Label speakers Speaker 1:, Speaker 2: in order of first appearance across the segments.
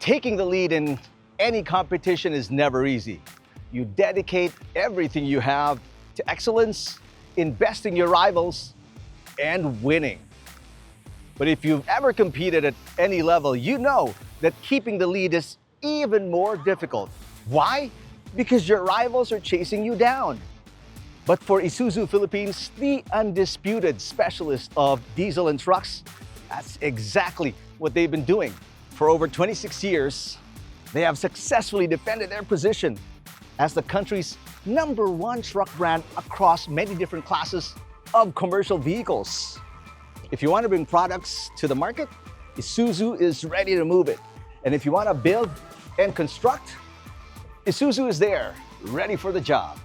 Speaker 1: Taking the lead in any competition is never easy. You dedicate everything you have to excellence, besting your rivals, and winning. But if you've ever competed at any level, you know that keeping the lead is even more difficult. Why? Because your rivals are chasing you down. But for Isuzu Philippines, the undisputed specialist of diesel and trucks, that's exactly what they've been doing. For over 26 years, they have successfully defended their position as the country's #1 truck brand across many different classes of commercial vehicles. If you want to bring products to the market, Isuzu is ready to move it. And if you want to build and construct, Isuzu is there, ready for the job.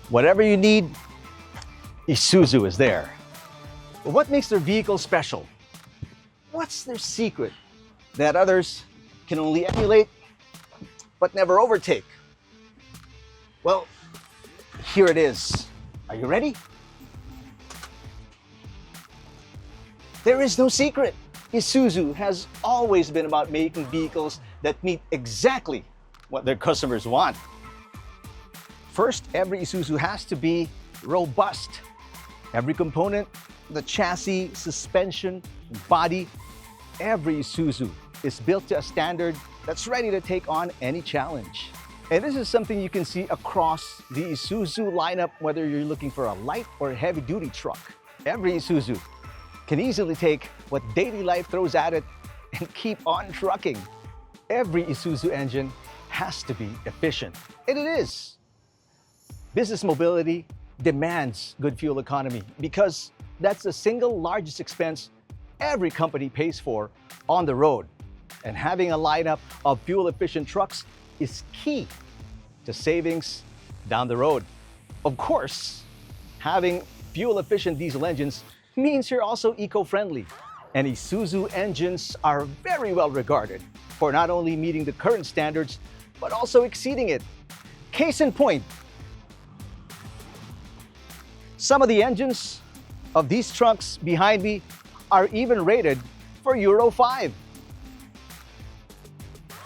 Speaker 1: Whatever you need, Isuzu is there. But what makes their vehicle special? What's their secret that others can only emulate but never overtake? Well, here it is. Are you ready? There is no secret. Isuzu has always been about making vehicles that meet exactly what their customers want. First, every Isuzu has to be robust. Every component, the chassis, suspension, body, every Isuzu is built to a standard that's ready to take on any challenge. And this is something you can see across the Isuzu lineup, whether you're looking for a light or heavy-duty truck. Every Isuzu can easily take what daily life throws at it and keep on trucking. Every Isuzu engine has to be efficient, and it is. Business mobility demands good fuel economy because that's the single largest expense every company pays for on the road. And having a lineup of fuel-efficient trucks is key to savings down the road. Of course, having fuel-efficient diesel engines means you're also eco-friendly. And Isuzu engines are very well regarded for not only meeting the current standards, but also exceeding it. Case in point, some of the engines of these trucks behind me are even rated for Euro 5.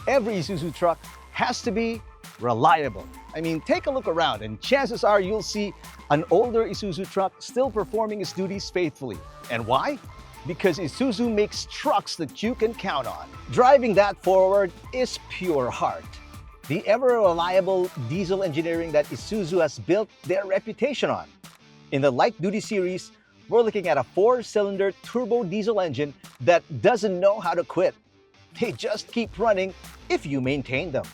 Speaker 1: Every Isuzu truck has to be reliable. I mean, take a look around and chances are you'll see an older Isuzu truck still performing its duties faithfully. And why? Because Isuzu makes trucks that you can count on. Driving that forward is pure heart. The ever-reliable diesel engineering that Isuzu has built their reputation on. In the light-duty series, we're looking at a 4-cylinder turbo diesel engine that doesn't know how to quit. They just keep running if you maintain them.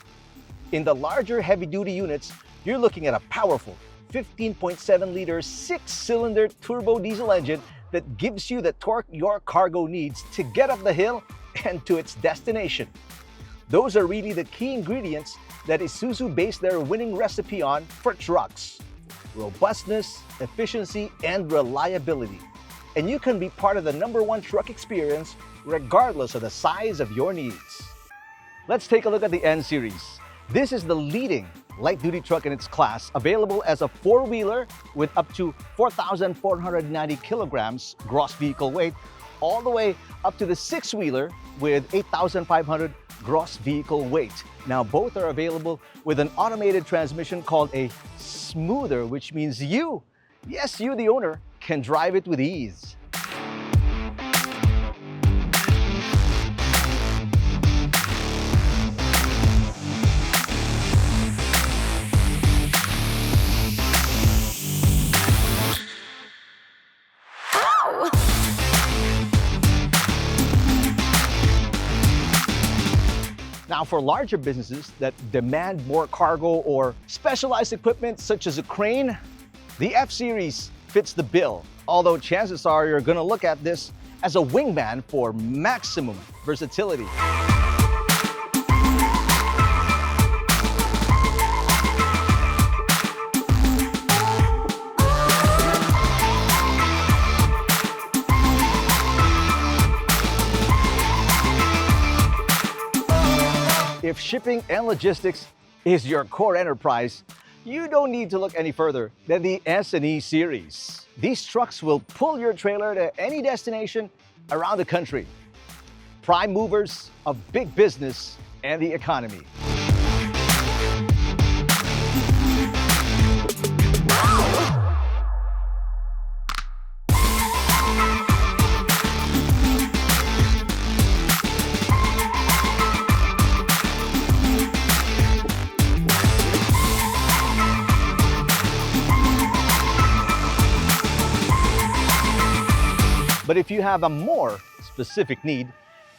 Speaker 1: In the larger heavy-duty units, you're looking at a powerful 15.7-liter 6-cylinder turbo diesel engine that gives you the torque your cargo needs to get up the hill and to its destination. Those are really the key ingredients that Isuzu based their winning recipe on for trucks: robustness, efficiency, and reliability. And you can be part of the #1 truck experience regardless of the size of your needs. Let's take a look at the N-Series. This is the leading light-duty truck in its class, available as a 4-wheeler with up to 4,490 kilograms gross vehicle weight, all the way up to the 6-wheeler with 8,500 gross vehicle weight. Now, both are available with an automated transmission called a smoother, which means you, yes, you, the owner, can drive it with ease. Now, for larger businesses that demand more cargo or specialized equipment such as a crane, the F-Series fits the bill. Although chances are you're going to look at this as a wingman for maximum versatility. If shipping and logistics is your core enterprise, you don't need to look any further than the S&E-Series. These trucks will pull your trailer to any destination around the country. Prime movers of big business and the economy. But if you have a more specific need,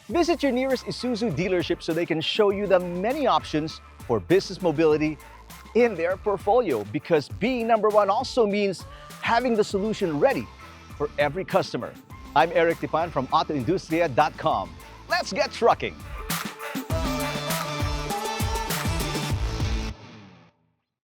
Speaker 1: visit your nearest Isuzu dealership so they can show you the many options for business mobility in their portfolio, because being number one also means having the solution ready for every customer. I'm Eric Tipan from AutoIndustriya.com. Let's get trucking!